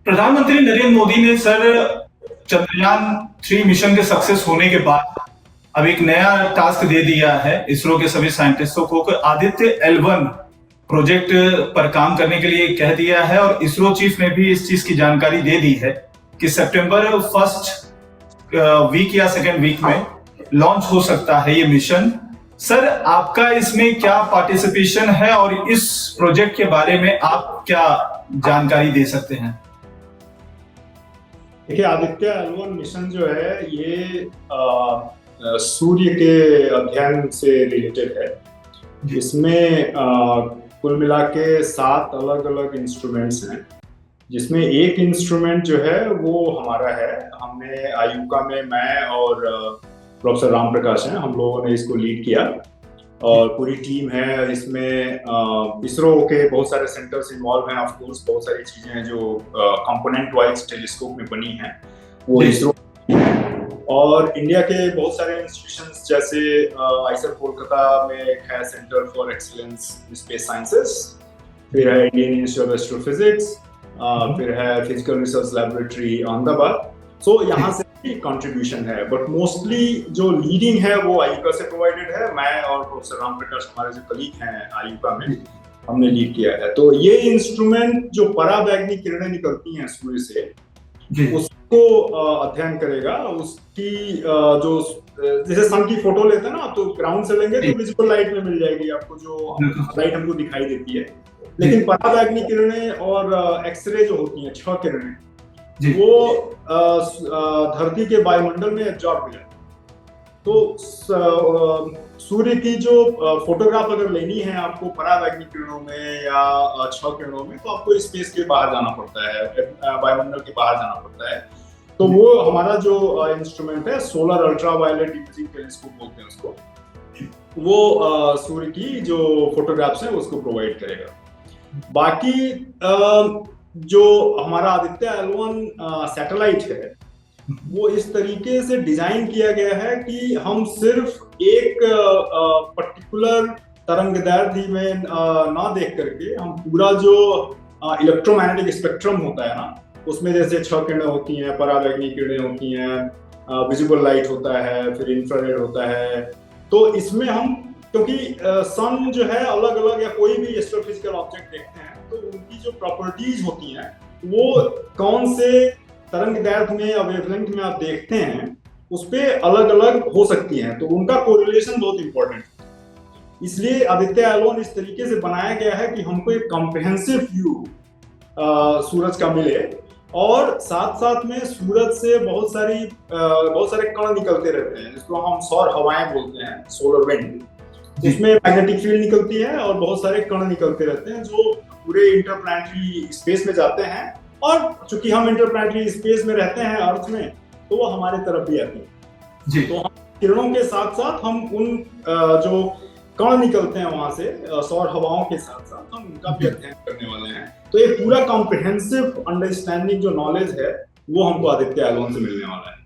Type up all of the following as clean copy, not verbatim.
प्रधानमंत्री नरेंद्र मोदी ने sir Chandrayaan 3 mission के सक्सेस होने के बाद अब एक नया टास्क दे दिया है इसरो के सभी साइंटिस्टों को कि आदित्य L1 प्रोजेक्ट पर काम करने के लिए कह दिया है। और इसरो चीफ ने भी इस चीज की जानकारी दे दी है कि सितंबर फर्स्ट वीक या सेकेंड वीक में लॉन्च हो सकता है ये मिशन। सर, आपका इसमें क्या पार्टिसिपेशन है और इस प्रोजेक्ट के बारे में आप क्या जानकारी दे सकते हैं? देखिए, आदित्य L1 मिशन जो है ये सूर्य के अध्ययन से रिलेटेड है। इसमें कुल मिला के 7 अलग अलग इंस्ट्रूमेंट्स हैं, जिसमें एक इंस्ट्रूमेंट जो है वो हमारा है। हमने आयुका में मैं और प्रोफेसर राम प्रकाश हैं, हम लोगों ने इसको लीड किया और पूरी टीम है। इसमें इसरो के बहुत सारे सेंटर्स इन्वॉल्व हैं। ऑफ कोर्स बहुत सारी चीजें हैं जो कंपोनेंट वाइज टेलीस्कोप में बनी हैं, वो इसरो और इंडिया के बहुत सारे इंस्टीट्यूशंस जैसे आईसर कोलकाता में एक है centre for excellence in space sciences, फिर है इंडियन इंस्टीट्यूट ऑफ एस्ट्रोफिजिक्स, फिर है फिजिकल रिसर्च लैबोरेटरी अहमदाबाद। सो यहाँ से कंट्रीब्यूशन है, बट मोस्टली जो लीडिंग है वो आयुका से प्रोवाइडेड है। मैं और प्रोफेसर राम प्रकाश, हमारे जो कलीग हैं आयुका में, हमने लीड किया है। तो ये इंस्ट्रूमेंट जो पराबैंगनी किरणें निकलती हैं सूर्य से, उसको अध्ययन करेगा। उसकी जो जैसे सन की फोटो लेते हैं ना, तो ग्राउंड से लेंगे तो विजिबल लाइट में मिल जाएगी आपको, जो लाइट हमको दिखाई देती है। लेकिन पराबैंगनी किरणें और एक्सरे जो होती हैं, 6 किरणें, वो धरती के वायुमंडल में एब्जॉर्ब हो जाती है। तो सूर्य की जो फोटोग्राफ अगर लेनी है आपको पराबैंगनी किरणों में या 6 किरणों में, तो आपको स्पेस के बाहर जाना पड़ता है, वायुमंडल के बाहर जाना पड़ता है। तो वो हमारा जो इंस्ट्रूमेंट है, सोलर अल्ट्रावायलेट इमेजिंग टेलीस्कोप बोलते हैं उसको, वो सूर्य की जो फोटोग्राफ्स हैं उसको प्रोवाइड करेगा। बाकी जो हमारा आदित्य L1 सैटेलाइट है, वो इस तरीके से डिजाइन किया गया है कि हम सिर्फ एक पर्टिकुलर तरंगदैर्ध्य में ना देख करके हम पूरा जो इलेक्ट्रोमैग्नेटिक स्पेक्ट्रम होता है ना, उसमें जैसे 6 किरणें होती हैं, पराबैंगनी किरणें होती हैं, विजिबल लाइट होता है, फिर इंफ्रारेड होता है। तो इसमें हम, क्योंकि सन जो है अलग अलग, या कोई भी एस्ट्रोफिजिकल ऑब्जेक्ट देखते हैं तो उनकी जो प्रॉपर्टीज होती हैं वो कौन से तरंगदैर्ध्य में या वेवलेंथ में आप देखते हैं उस पे अलग अलग हो सकती हैं, तो उनका कोरिलेशन बहुत इंपॉर्टेंट है। इसलिए आदित्य L1 इस तरीके से बनाया गया है कि हमको एक कॉम्प्रिहेंसिव व्यू सूरज का मिले, और साथ साथ में सूरज से बहुत सारे कण निकलते रहते हैं, जिसको हम सौर हवाएं बोलते हैं, सोलर विंड। उसमें मैग्नेटिक फील्ड निकलती है और बहुत सारे कण निकलते रहते हैं जो पूरे इंटरप्लैनेटरी स्पेस में जाते हैं। और चूंकि हम इंटरप्लैनेटरी स्पेस में रहते हैं अर्थ में, तो वो हमारे तरफ भी आती है जी। तो हम किरणों के साथ साथ हम उन जो कण निकलते हैं वहां से सौर हवाओं के साथ साथ हम उनका भी अध्ययन करने वाले हैं। तो ये पूरा कॉम्प्रिहेंसिव अंडरस्टैंडिंग जो नॉलेज है वो हमको आदित्य L1 से मिलने वाला है।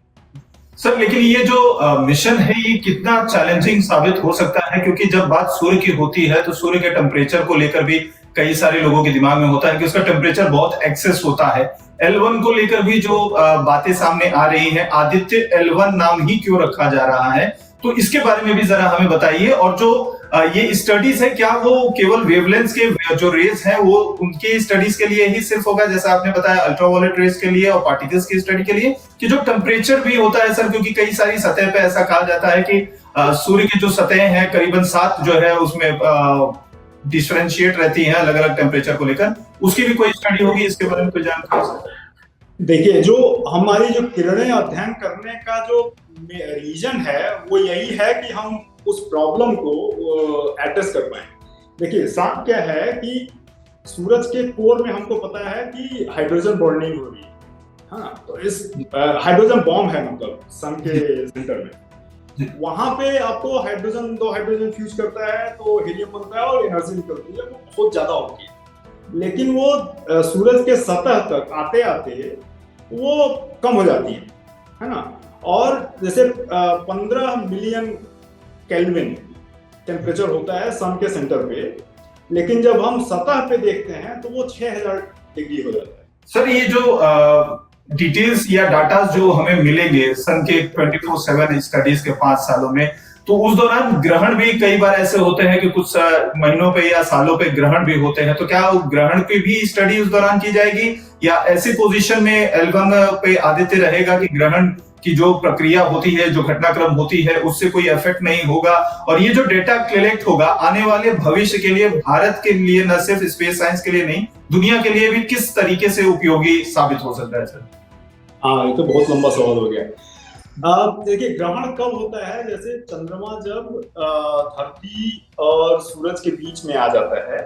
सर, लेकिन ये जो मिशन है ये कितना चैलेंजिंग साबित हो सकता है? क्योंकि जब बात सूर्य की होती है तो सूर्य के टेम्परेचर को लेकर भी कई सारे लोगों के दिमाग में होता है कि उसका टेम्परेचर बहुत एक्सेस होता है। L1 को लेकर भी जो बातें सामने आ रही हैं, आदित्य L1 नाम ही क्यों रखा जा रहा है, तो इसके बारे में भी जरा हमें बताइए। और जो ये स्टडीज है, क्या वो केवल वेवलेंथ के जो रेज है वो उनके स्टडीज के लिए ही सिर्फ होगा, जैसा आपने बताया अल्ट्रावायलेट रेज के लिए और पार्टिकल्स की स्टडी के लिए, कि जो टेम्परेचर भी होता है सर? क्योंकि कई सारी सतह पे ऐसा कहा जाता है कि सूर्य की जो सतह है करीबन 7 जो है उसमें डिफरेंशिएट रहती हैं अलग अलग टेम्परेचर को लेकर, उसकी भी कोई स्टडी होगी? इसके बारे में कोई जानकारी? देखिए, जो हमारी जो किरणें अध्ययन करने का जो रीजन है वो यही है कि हम उस प्रॉब्लम को एड्रेस कर पाए। देखिए, साथ क्या है कि सूरज के कोर में हमको पता है कि हाइड्रोजन बॉन्डिंग हो रही है, हाँ, तो इस हाइड्रोजन बॉम्ब है, मतलब सन के सेंटर में, वहां पे आपको दो हाइड्रोजन फ्यूज करता है तो हीलियम बनता है और एनर्जी निकलती है, वो बहुत ज्यादा होती है। लेकिन वो सूरज के सतह तक आते आते वो कम हो जाती है ना। और जैसे 15 मिलियन केल्विन टेम्परेचर होता है सन के सेंटर पे, लेकिन जब हम सतह पे देखते हैं तो वो 6000 डिग्री हो जाता है। सर ये जो डिटेल्स या डाटा जो हमें मिलेंगे सन के 24/7 स्टडीज के 5 सालों में, तो उस दौरान ग्रहण भी कई बार ऐसे होते हैं कि कुछ महीनों पे या सालों पे ग्रहण भी होते हैं, तो क्या ग्रहण की भी स्टडी उस दौरान की जाएगी, या ऐसी पोजीशन में एल्बम पे आदित्य रहेगा कि ग्रहण की जो प्रक्रिया होती है, जो घटनाक्रम होती है, उससे कोई इफेक्ट नहीं होगा? और ये जो डेटा कलेक्ट होगा आने वाले भविष्य के लिए, भारत के लिए न सिर्फ स्पेस साइंस के लिए नहीं, दुनिया के लिए भी किस तरीके से उपयोगी साबित हो सकता है सर? हाँ, ये तो बहुत लंबा सवाल हो गया। देखिए, ग्रहण कब होता है? जैसे चंद्रमा जब धरती और सूरज के बीच में आ जाता है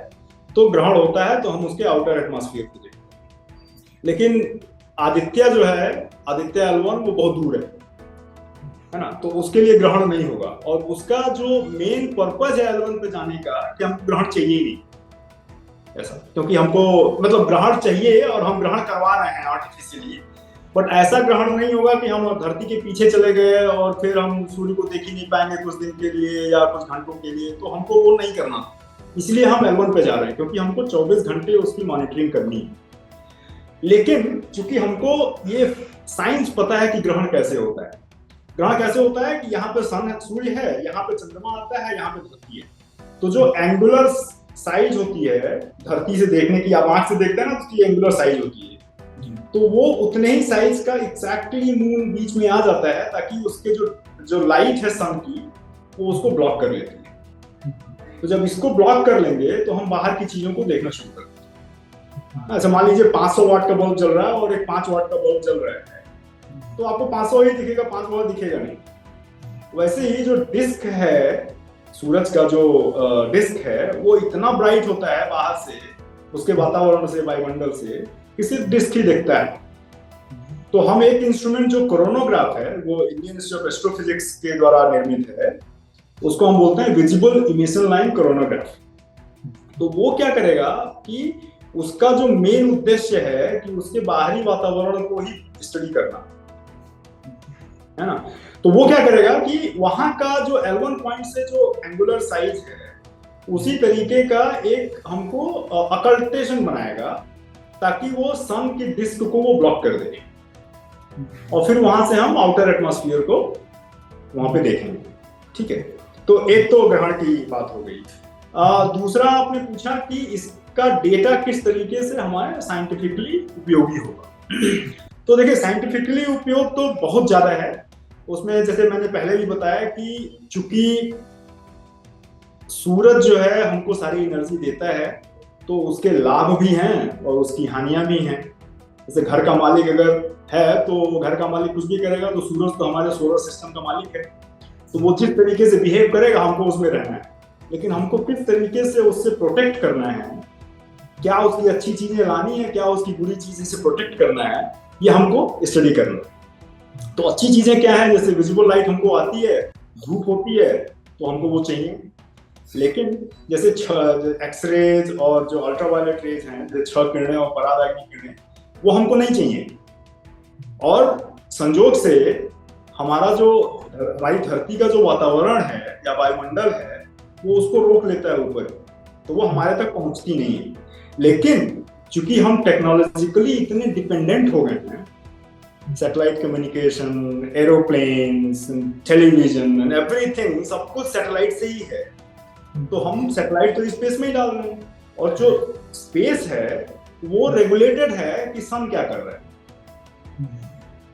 तो ग्रहण होता है, तो हम उसके आउटर एटमॉस्फेयर को देखते हैं। लेकिन आदित्य जो है, आदित्य L1, वो बहुत दूर है ना, तो उसके लिए ग्रहण नहीं होगा। और उसका जो मेन पर्पज है L1 पे जाने का, कि हमको ग्रहण चाहिए ही नहीं ऐसा, क्योंकि हमको मतलब ग्रहण चाहिए और हम ग्रहण करवा रहे हैं आर्टिफिशियली, बट ऐसा ग्रहण नहीं होगा कि हम धरती के पीछे चले गए और फिर हम सूर्य को देख ही नहीं पाएंगे कुछ दिन के लिए या कुछ घंटों के लिए, तो हमको वो नहीं करना। इसलिए हम L1 पे जा रहे हैं, क्योंकि हमको 24 घंटे उसकी मॉनिटरिंग करनी है। लेकिन चूंकि हमको ये साइंस पता है कि ग्रहण कैसे होता है, ग्रहण कैसे होता है कि यहाँ पे सन है, सूर्य है, यहाँ पे चंद्रमा आता है, यहाँ पे धरती है, तो जो एंगुलर साइज होती है धरती से देखने की, आप आंख से देखते हैं ना, उसकी एंगुलर साइज होती है, तो वो उतने ही साइज का एग्जैक्टली मून बीच में आ जाता है, ताकि उसके जो लाइट है सन की, वो उसको ब्लॉक कर लेती है। तो जब इसको ब्लॉक कर लेंगे तो हम बाहर की चीजों को देखना शुरू करते हैं। अच्छा, मान लीजिए 500 वाट का बल्ब जल रहा है और एक 5 वाट का बल्ब जल रहा है, तो आपको 500 ही दिखेगा, 5 वाट दिखेगा नहीं। वैसे ही जो डिस्क है, सूरज का जो डिस्क है, वो इतना ब्राइट होता है बाहर से, उसके वातावरण से, वायुमंडल से, कि सिर्फ डिस्क ही दिखता है। तो हम एक इंस्ट्रूमेंट जो कोरोनोग्राफ है, वो इंडियन इंस्टीट्यूट ऑफ एस्ट्रोफिजिक्स के द्वारा निर्मित है, उसको हम बोलते हैं विजिबल इमिशन लाइन कोरोनोग्राफ। तो वो क्या करेगा कि उसका जो मेन उद्देश्य है कि उसके बाहरी वातावरण को ही स्टडी करना है ना, तो वो क्या करेगा कि वहां का जो L1 पॉइंट से जो एंगुलर साइज है, उसी तरीके का एक हमको अकल्टेशन बनाएगा, ताकि वो सन की डिस्क को वो ब्लॉक कर दे, और फिर वहां से हम आउटर एटमॉस्फेयर को वहां पे देखेंगे। ठीक है, तो एक तो ग्रहण की बात हो गई। दूसरा आपने पूछा कि इसका डेटा किस तरीके से हमारे साइंटिफिकली उपयोगी होगा। तो देखिए, साइंटिफिकली उपयोग तो बहुत ज्यादा है उसमें। जैसे मैंने पहले भी बताया कि चूंकि सूरज जो है हमको सारी एनर्जी देता है, तो उसके लाभ भी हैं और उसकी हानियां भी हैं। जैसे घर का मालिक अगर है, तो घर का मालिक कुछ भी करेगा, तो सूरज तो हमारे सोलर सिस्टम का मालिक है, तो वो जिस तरीके से बिहेव करेगा, हमको उसमें रहना है। लेकिन हमको किस तरीके से उससे प्रोटेक्ट करना है, क्या उसकी अच्छी चीजें लानी है, क्या उसकी बुरी चीजें से प्रोटेक्ट करना है, ये हमको स्टडी करना है। तो अच्छी चीजें क्या है, जैसे विजिबल लाइट हमको आती है, धूप होती है, तो हमको वो चाहिए। लेकिन जैसे एक्सरेज और जो अल्ट्रावायलेट रेज हैं, जैसे 6 किरणें और पराबैंगनी किरणें, वो हमको नहीं चाहिए। और संजोग से हमारा जो हमारी धरती का जो वातावरण है या वायुमंडल है, वो उसको रोक लेता है ऊपर, तो वो हमारे तक पहुंचती नहीं है। लेकिन चूंकि हम टेक्नोलॉजिकली इतने डिपेंडेंट हो गए हैं, satellite communication, aeroplanes, television and everything, सब कुछ सैटेलाइट से ही है, तो हम सैटेलाइट तो स्पेस में ही डाल रहे हैं, और जो स्पेस है वो रेगुलेटेड है कि सन क्या कर रहा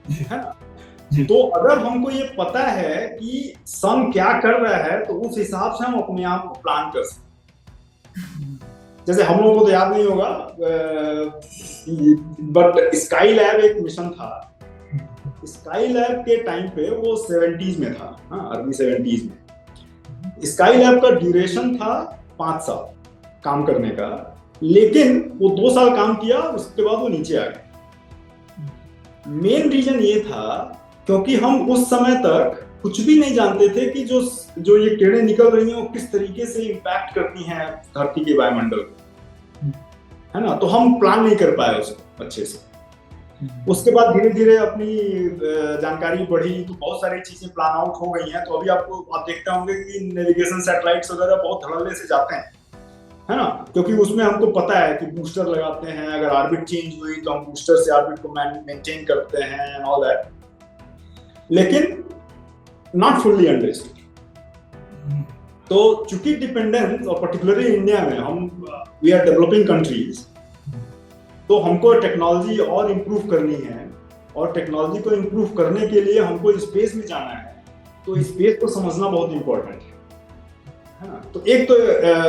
है ना। तो अगर हमको ये पता है कि सन क्या कर रहा है, तो उस हिसाब से हम अपने आप को प्लान कर सकते हैं। जैसे हम लोगों को तो याद नहीं होगा, बट स्काई लैब एक मिशन था। स्काई लैब के टाइम पे वो 70s में था, अर्ली 70s में। स्काई लैब का ड्यूरेशन था 5 साल काम करने का, लेकिन वो 2 साल काम किया, उसके बाद वो नीचे आ गए। मेन रीजन ये था क्योंकि हम उस समय तक कुछ भी नहीं जानते थे कि जो ये किरणें निकल रही हैं वो किस तरीके से इम्पैक्ट करती हैं धरती के वायुमंडल को, है ना। तो हम प्लान नहीं कर पाए उसको अच्छे से। उसके बाद धीरे धीरे अपनी जानकारी बढ़ी, तो बहुत सारी चीजें प्लान आउट हो गई हैं। तो अभी आप देखते होंगे कि नेविगेशन सैटेलाइट्स वगैरह बहुत धड़ल्ले से जाते हैं, है ना, क्योंकि उसमें हमको पता है कि बूस्टर लगाते हैं, अगर ऑर्बिट चेंज हुई तो हम बूस्टर से ऑर्बिट को मेंटेन करते हैं एंड ऑल दैट, लेकिन नॉट फुल्ली अंडरस्टूड। तो चूंकि डिपेंडेंस, और पर्टिकुलरली इंडिया में हम वी आर डेवलपिंग कंट्रीज, तो हमको टेक्नोलॉजी और इम्प्रूव करनी है, और टेक्नोलॉजी को इम्प्रूव करने के लिए हमको स्पेस में जाना है, तो स्पेस को समझना बहुत इंपॉर्टेंट है ना। तो एक तो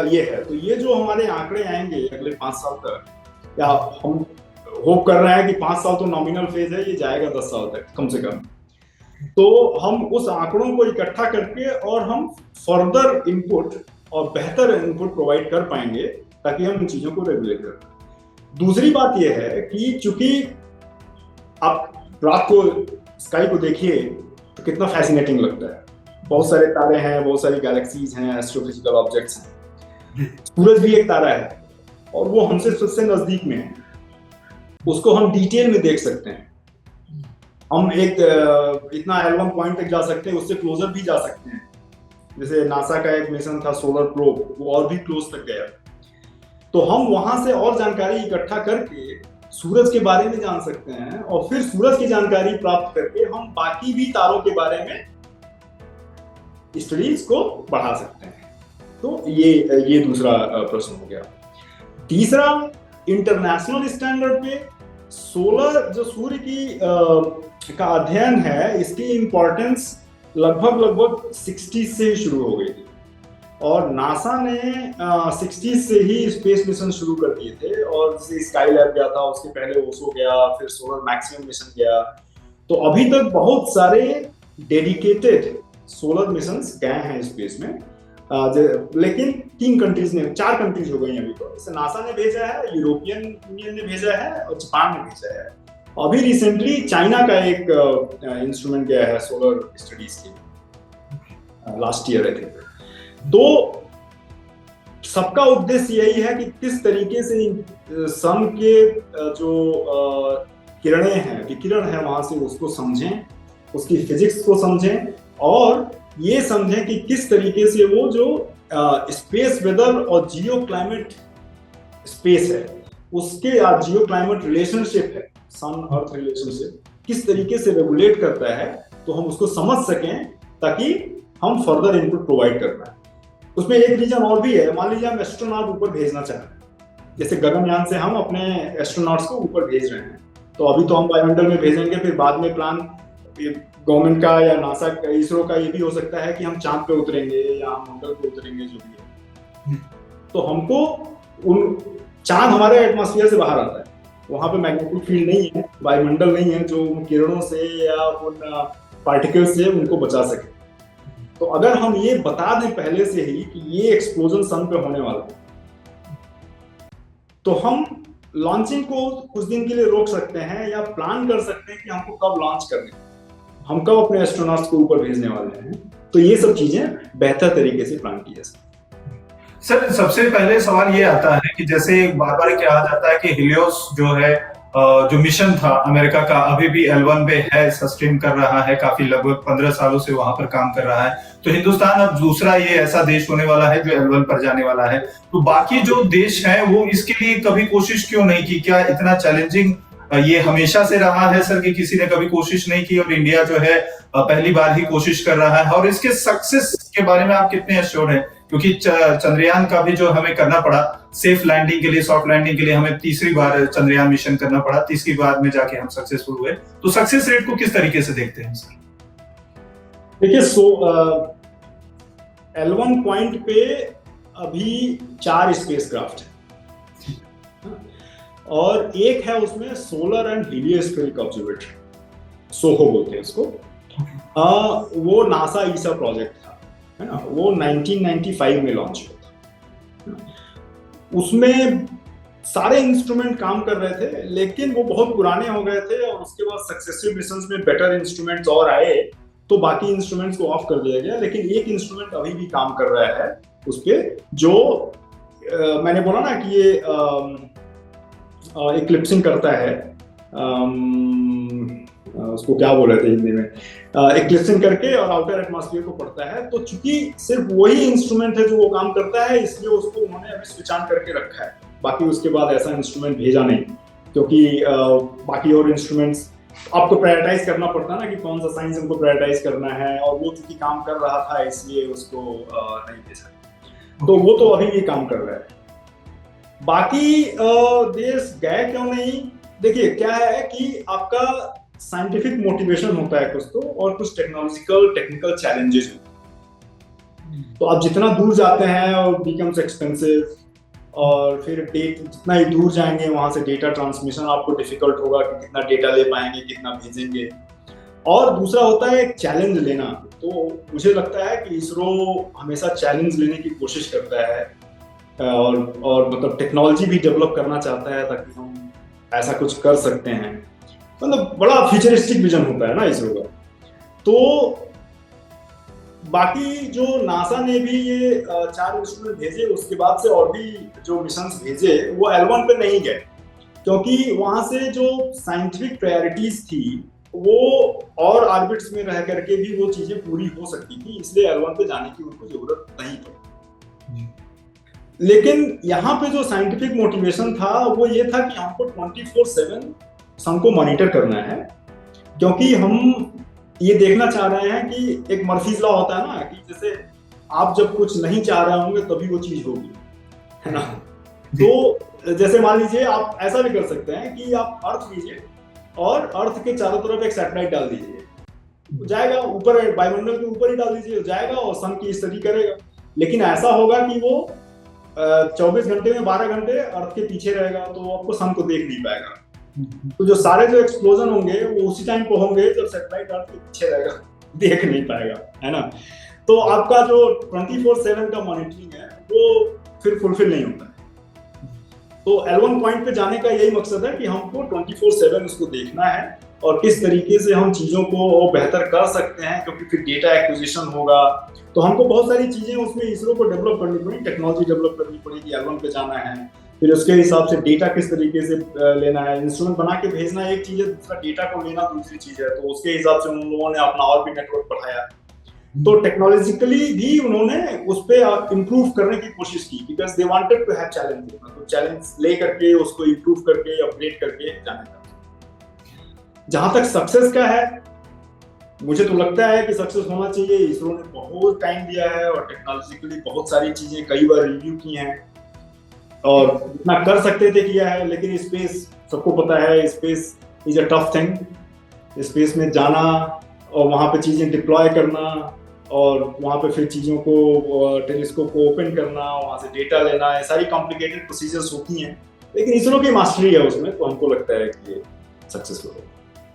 ये है, तो ये जो हमारे आंकड़े आएंगे अगले 5 साल तक, या हम होप कर रहे हैं कि 5 साल तो नॉमिनल फेज है, ये जाएगा 10 साल तक कम से कम, तो हम उस आंकड़ों को इकट्ठा करके और हम फर्दर इनपुट और बेहतर इनपुट प्रोवाइड कर पाएंगे ताकि हम इन चीजों को रेगुलेट कर पाएं। दूसरी बात यह है कि चूंकि आप रात को स्काई को देखिए तो कितना फैसिनेटिंग लगता है, बहुत सारे तारे हैं, बहुत सारी गैलेक्सीज हैं, एस्ट्रोफिजिकल ऑब्जेक्ट्स हैं। सूरज भी एक तारा है और वो हमसे सबसे नजदीक में है, उसको हम डिटेल में देख सकते हैं। हम एक इतना L1 पॉइंट तक जा सकते हैं, उससे क्लोजर भी जा सकते हैं। जैसे नासा का एक मिशन था सोलर प्रोब, वो और भी क्लोज तक गया। तो हम वहां से और जानकारी इकट्ठा करके सूरज के बारे में जान सकते हैं, और फिर सूरज की जानकारी प्राप्त करके हम बाकी भी तारों के बारे में स्टडीज को बढ़ा सकते हैं। तो ये दूसरा प्रश्न हो गया। तीसरा, इंटरनेशनल स्टैंडर्ड पे सोलर जो सूर्य की का अध्ययन है, इसकी इंपॉर्टेंस लगभग 60 से शुरू हो गई थी, और नासा ने 60 से ही स्पेस मिशन शुरू कर दिए थे। और जैसे स्काई लैब गया था, उसके पहले ओसो गया, फिर सोलर मैक्सिमम मिशन गया। तो अभी तक बहुत सारे डेडिकेटेड सोलर मिशंस गए हैं स्पेस में, लेकिन 4 कंट्रीज हो गई अभी तो। जैसे नासा ने भेजा है, यूरोपियन यूनियन ने भेजा है, और जापान ने भेजा है। अभी रिसेंटली चाइना का एक इंस्ट्रूमेंट गया है सोलर स्टडीज के, लास्ट ईयर आई थिंक। तो सबका उद्देश्य यही है कि किस तरीके से सन के जो किरणें हैं, विकिरण है वहां से, उसको समझें, उसकी फिजिक्स को समझें, और ये समझें कि किस तरीके से वो जो स्पेस वेदर और जियो क्लाइमेट स्पेस है, उसके जियो क्लाइमेट रिलेशनशिप है, सन अर्थ रिलेशनशिप, किस तरीके से रेगुलेट करता है, तो हम उसको समझ सकें ताकि हम फर्दर इनपुट प्रोवाइड कर पाए। उसमें एक रीजन और भी है, मान लीजिए हम एस्ट्रोनॉट ऊपर भेजना चाह रहे हैं, जैसे गगनयान से हम अपने एस्ट्रोनॉट्स को ऊपर भेज रहे हैं, तो अभी तो हम वायुमंडल में भेजेंगे, फिर बाद में प्लान गवर्नमेंट का या नासा का, इसरो का ये भी हो सकता है कि हम चांद पे उतरेंगे या हम मंगल पे उतरेंगे, जो भी है। तो हमको चांद हमारे एटमॉस्फेयर से बाहर आता है, वहां पे मैग्नेटिक फील्ड नहीं है, वायुमंडल नहीं है जो उन किरणों से या उन पार्टिकल से उनको बचा सके। तो अगर हम ये बता दें पहले से ही कि ये एक्सप्लोजन सन पे होने वाला है, तो हम लॉन्चिंग को कुछ दिन के लिए रोक सकते हैं, या प्लान कर सकते हैं कि हमको कब लॉन्च करने, हम कब अपने एस्ट्रोनॉट्स को ऊपर भेजने वाले हैं। तो ये सब चीजें बेहतर तरीके से प्लान की जा सकती है। सर, सबसे पहले सवाल ये आता है कि जैसे बार बार कहा जाता है कि हिलियोस जो है, जो मिशन था अमेरिका का, अभी भी L1 पे है, सस्टेन कर रहा है, काफी लगभग 15 सालों से वहां पर काम कर रहा है। तो हिंदुस्तान अब दूसरा ये ऐसा देश होने वाला है जो L1 पर जाने वाला है। तो बाकी जो देश हैं वो इसके लिए कभी कोशिश क्यों नहीं की? क्या इतना चैलेंजिंग ये हमेशा से रहा है सर कि किसी ने कभी कोशिश नहीं की, और इंडिया जो है पहली बार ही कोशिश कर रहा है? और इसके सक्सेस के बारे में आप कितने एश्योर्ड हैं? क्योंकि चंद्रयान का भी जो हमें करना पड़ा सेफ लैंडिंग के लिए, सॉफ्ट लैंडिंग के लिए, हमें तीसरी बार चंद्रयान मिशन करना पड़ा, तीसरी बार में जाके हम सक्सेसफुल हुए। तो सक्सेस रेट को किस तरीके से देखते हैं सर? देखिए, L1 पॉइंट पे अभी 4 स्पेसक्राफ्ट है, और एक है उसमें सोलर एंड हीलियोस्फेरिक ऑब्जर्वेटरी, सोहो बोलते हैं इसको। वो नासा ईसा प्रोजेक्ट था, है ना, वो 1995 में लॉन्च हुआ था। उसमें सारे इंस्ट्रूमेंट काम कर रहे थे, लेकिन वो बहुत पुराने हो गए थे, और उसके बाद सक्सेसिव मिशंस में बेटर इंस्ट्रूमेंट्स और आए, तो बाकी इंस्ट्रूमेंट्स को ऑफ कर दिया गया। लेकिन एक इंस्ट्रूमेंट अभी भी काम कर रहा है उस पे, जो मैंने बोला ना कि ये इक्लिप्सिंग करता है उसको क्या बोल रहे थे हिंदी में, इक्लिप्सिंग करके और आउटर एटमॉस्फेयर को पढ़ता है। तो चूंकि सिर्फ वही इंस्ट्रूमेंट है जो वो काम करता है, इसलिए उसको उन्होंने अभी स्विच ऑन करके रखा है। बाकी उसके बाद ऐसा इंस्ट्रूमेंट भेजा नहीं, क्योंकि बाकी और इंस्ट्रूमेंट्स आपको प्रायोरिटाइज करना पड़ता है ना कि कौन सा साइंस उनको प्रायोरिटाइज करना है, और वो चूंकि काम कर रहा था इसलिए उसको नहीं भेजा। तो वो तो अभी भी काम कर रहा है। बाकी देश गए क्यों नहीं, देखिए क्या है कि आपका साइंटिफिक मोटिवेशन होता है कुछ तो, और कुछ टेक्निकल चैलेंजेस होते हैं। तो आप जितना दूर जाते हैं और बिकम्स एक्सपेंसिव, और फिर जितना ही दूर जाएंगे वहां से डेटा ट्रांसमिशन आपको डिफिकल्ट होगा कि कितना डेटा ले पाएंगे, कितना भेजेंगे। और दूसरा होता है एक चैलेंज लेना। तो मुझे लगता है कि इसरो हमेशा चैलेंज लेने की कोशिश करता है, और मतलब टेक्नोलॉजी भी डेवलप करना चाहता है ताकि हम ऐसा कुछ कर सकते हैं। मतलब बड़ा फ्यूचरिस्टिक विजन होता है ना इसरो का। तो बाकी जो नासा ने भी ये 4 इंस्ट्रूमेंट भेजे, उसके बाद से और भी जो मिशंस भेजे वो L1 पे नहीं गए, क्योंकि वहां से जो साइंटिफिक प्रायोरिटीज थी वो और ऑर्बिट्स में रह करके भी वो चीजें पूरी हो सकती थी, इसलिए L1 पे जाने की उनको जरूरत नहीं पड़ी। लेकिन यहाँ पे जो साइंटिफिक मोटिवेशन था वो ये था कि हमको 24/7 सन को मॉनिटर करना है, क्योंकि हम ये देखना चाह रहे हैं कि एक मर्फीज लॉ होता है ना कि जैसे आप जब कुछ नहीं चाह रहे होंगे तभी वो चीज होगी, है ना। तो जैसे मान लीजिए आप ऐसा भी कर सकते हैं कि आप अर्थ लीजिए और अर्थ के चारों तरफ एक सैटेलाइट डाल दीजिए, जाएगा ऊपर, वायुमंडल के ऊपर ही डाल दीजिए, जाएगा और सन की स्टडी करेगा। लेकिन ऐसा होगा कि वो 24 घंटे में 12 घंटे अर्थ के पीछे रहेगा, तो आपको सन को देख नहीं पाएगा। तो जो सारे जो एक्सप्लोजन होंगे वो उसी टाइम पे होंगे जब सैटेलाइट अर्थ के पीछे रहेगा, देख नहीं पाएगा, है ना। तो आपका जो 24/7 का मॉनिटरिंग है वो फिर फुलफिल नहीं होता है। तो L1 पॉइंट पे जाने का यही मकसद है कि हमको 24/7 उसको देखना है और किस तरीके से हम चीजों को बेहतर कर सकते हैं, क्योंकि फिर डेटा एक्विजिशन होगा। तो हमको बहुत सारी चीजें उसमें इसरो को डेवलप करनी पड़ेगी, टेक्नोलॉजी डेवलप करनी पड़ेगी। L1 पे जाना है, फिर उसके हिसाब से डेटा किस तरीके से लेना है, इंस्ट्रूमेंट बना के भेजना एक चीज है, दूसरा डेटा को लेना दूसरी चीज है। तो उसके हिसाब से उन लोगों ने अपना और भी नेटवर्क बढ़ाया। तो टेक्नोलॉजिकली भी उन्होंने उस पर इम्प्रूव करने की कोशिश की, because they wanted to have challenge, मतलब चैलेंज ले करके उसको इम्प्रूव करके अपग्रेड करके जाने का। जहां तक सक्सेस का है, मुझे तो लगता है कि सक्सेस होना चाहिए। इसरो ने बहुत टाइम दिया है और टेक्नोलॉजिकली बहुत सारी चीजें कई बार रिव्यू की हैं और जितना कर सकते थे किया है। लेकिन स्पेस, सबको पता है, space is a tough thing. Space में जाना और वहां पे चीजें डिप्लॉय करना और वहां पे फिर चीजों को, टेलीस्कोप को ओपन करना, वहां से डेटा लेना, ये सारी कॉम्प्लिकेटेड प्रोसीजर्स होती हैं। लेकिन इसरो की मास्टरी है उसमें, तो हमको लगता है कि ये सक्सेसफुल होगा।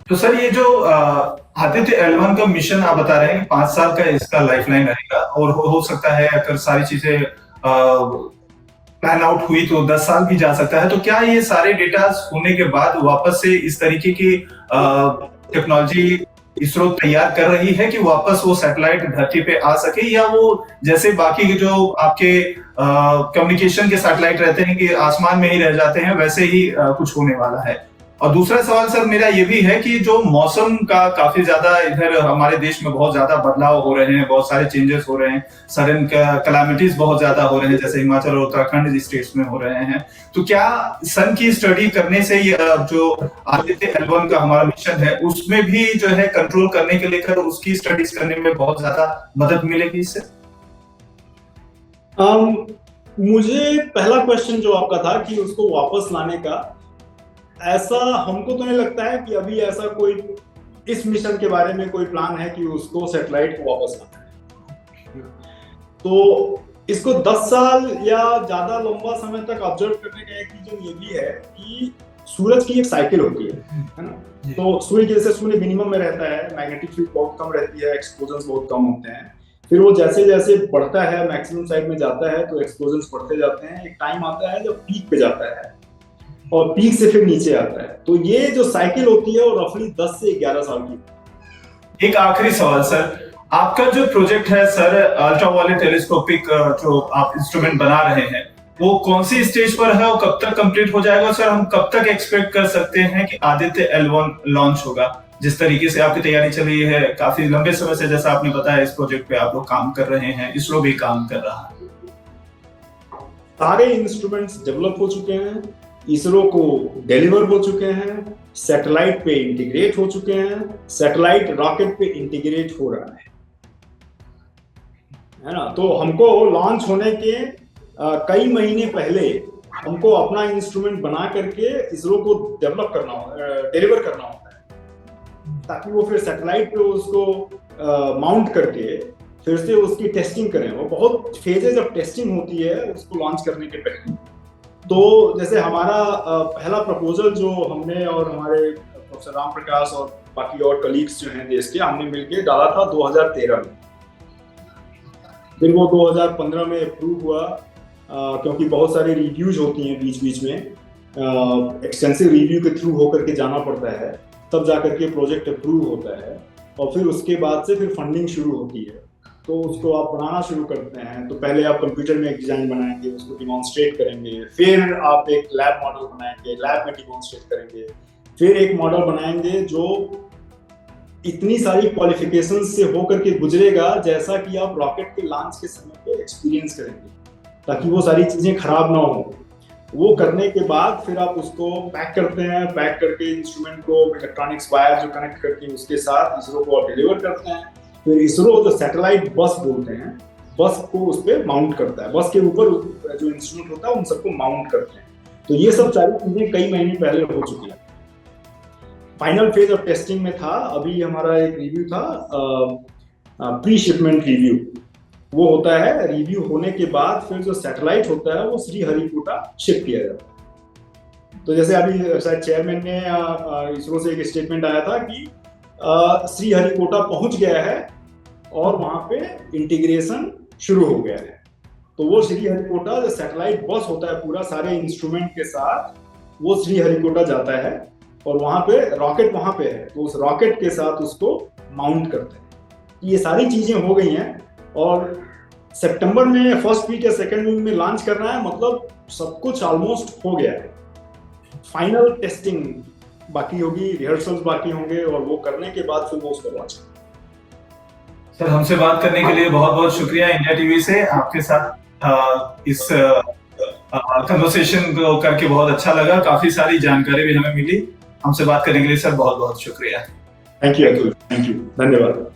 तो सर ये जो आदित्य L1 का मिशन आप बता रहे हैं कि 5 साल का इसका लाइफलाइन रहेगा और हो सकता है अगर सारी चीजें प्लान आउट हुई तो 10 साल भी जा सकता है। तो क्या ये सारे डेटा होने के बाद वापस से इस तरीके की टेक्नोलॉजी इसरो तैयार कर रही है कि वापस वो सैटेलाइट धरती पे आ सके, या वो जैसे बाकी जो आपके कम्युनिकेशन के सैटेलाइट रहते हैं कि आसमान में ही रह जाते हैं, वैसे ही कुछ होने वाला है? और दूसरा सवाल सर मेरा ये भी है कि जो मौसम का काफी ज्यादा इधर हमारे देश में बहुत ज्यादा बदलाव हो रहे हैं, बहुत सारे चेंजेस हो रहे हैं, सडन कैलामिटीज बहुत ज्यादा हो रहे हैं, जैसे हिमाचल और उत्तराखंड स्टेट्स में हो रहे हैं। तो क्या सन की स्टडी करने से जो आदित्य L1 का हमारा मिशन है उसमें भी जो है कंट्रोल करने के लेकर उसकी स्टडीज करने में बहुत ज्यादा मदद मिलेगी इससे? मुझे पहला क्वेश्चन जो आपका था कि उसको वापस लाने का, ऐसा हमको तो नहीं लगता है कि अभी ऐसा कोई इस मिशन के बारे में कोई प्लान है कि उसको सैटेलाइट को वापस लाना है। तो इसको 10 साल या ज्यादा लंबा समय तक ऑब्जर्व करने का एक रीजन ये भी है कि सूरज की एक साइकिल होती है ना। तो सूर्य की जैसे सूर्य मिनिमम में रहता है, मैग्नेटिक फील्ड बहुत कम रहती है, एक्सप्लोजन बहुत कम होते हैं। फिर वो जैसे जैसे बढ़ता है, मैक्सिमम साइड में जाता है, तो एक्सप्लोजन बढ़ते जाते हैं। एक टाइम आता है जब पीक पे जाता है और पीक से फिर नीचे आता है। तो ये जो साइकिल होती है वो रफली 10 से 11 साल की। एक आखिरी सवाल सर, आपका जो प्रोजेक्ट है सर, अल्ट्रावायलेट टेलीस्कोपिक जो आप इंस्ट्रूमेंट बना रहे हैं, वो कौन सी स्टेज पर है, वो कब तक कंप्लीट हो जाएगा सर? हम कब तक एक्सपेक्ट कर सकते हैं कि आदित्य L1 लॉन्च होगा? जिस तरीके से आपकी तैयारी चल रही है काफी लंबे समय से, जैसा आपने बताया इस प्रोजेक्ट पे आप लोग काम कर रहे हैं, इसरो भी काम कर रहा है। सारे इंस्ट्रूमेंट्स डेवलप हो चुके हैं, इसरो को डिलीवर हो चुके हैं, सैटेलाइट पे इंटीग्रेट हो चुके हैं, सैटेलाइट रॉकेट पे इंटीग्रेट हो रहा है ना। तो हमको लॉन्च होने के कई महीने पहले हमको अपना इंस्ट्रूमेंट बना करके इसरो को डेवलप करना डिलीवर करना होता है, ताकि वो फिर सैटेलाइट पे उसको माउंट करके फिर से उसकी टेस्टिंग करें। वो बहुत फेजेज ऑफ टेस्टिंग होती है उसको लॉन्च करने के पहले। तो जैसे हमारा पहला प्रपोजल जो हमने और हमारे प्रोफेसर राम प्रकाश और बाकी और कलीग्स जो हैं देश के, हमने मिलके डाला था 2013 में। फिर वो 2015 में अप्रूव हुआ, क्योंकि बहुत सारी रिव्यूज होती हैं बीच बीच में, एक्सटेंसिव रिव्यू के थ्रू होकर के जाना पड़ता है, तब जाकर के प्रोजेक्ट अप्रूव होता है। और फिर उसके बाद से फिर फंडिंग शुरू होती है, तो उसको आप बनाना शुरू करते हैं। तो पहले आप कंप्यूटर में एक डिजाइन बनाएंगे, उसको डिमॉन्स्ट्रेट करेंगे, फिर आप एक लैब मॉडल बनाएंगे, लैब में डिमॉन्स्ट्रेट करेंगे, फिर एक मॉडल बनाएंगे जो इतनी सारी क्वालिफिकेशन से होकर के गुजरेगा जैसा कि आप रॉकेट के लॉन्च के समय पे एक्सपीरियंस करेंगे, ताकि वो सारी चीजें खराब ना हो। वो करने के बाद फिर आप उसको पैक करते हैं, पैक करके इंस्ट्रूमेंट को इलेक्ट्रॉनिक्स वायर जो कनेक्ट करके उसके साथ इसरो को डिलीवर करते हैं। फिर इसरो जो सैटेलाइट बस बोलते हैं, बस को उस पर माउंट करता है, बस के ऊपर जो इंस्ट्रूमेंट होता है उन सबको माउंट करते हैं। तो ये सब सारी चीजें कई महीने पहले हो चुकी है। फाइनल फेज ऑफ टेस्टिंग में था। अभी हमारा एक रिव्यू था, प्री शिपमेंट रिव्यू। वो होता है, रिव्यू होने के बाद फिर जो सैटेलाइट होता है वो श्रीहरिकोटा शिप किया जाता है। तो जैसे अभी शायद चेयरमैन ने इसरो से एक स्टेटमेंट आया था कि श्रीहरिकोटा पहुंच गया है और वहां पे इंटीग्रेशन शुरू हो गया है। तो वो श्रीहरिकोटा जो सैटेलाइट बस होता है पूरा सारे इंस्ट्रूमेंट के साथ, वो श्रीहरिकोटा जाता है और वहां पे रॉकेट वहां पे है, तो उस रॉकेट के साथ उसको माउंट करते हैं। ये सारी चीजें हो गई हैं और सितंबर में फर्स्ट वीक या सेकेंड वीक में लॉन्च करना है। मतलब सब कुछ ऑलमोस्ट हो गया है। फाइनल टेस्टिंग बाकी होगी, रिहर्सल्स बाकी होंगे और वो करने के बाद फिर वो उसको लॉन्च। सर, हमसे बात करने के लिए बहुत बहुत शुक्रिया। इंडिया टीवी से आपके साथ इस कन्वर्सेशन को करके बहुत अच्छा लगा, काफी सारी जानकारी भी हमें मिली। हमसे बात करने के लिए सर बहुत बहुत शुक्रिया। थैंक यू, धन्यवाद।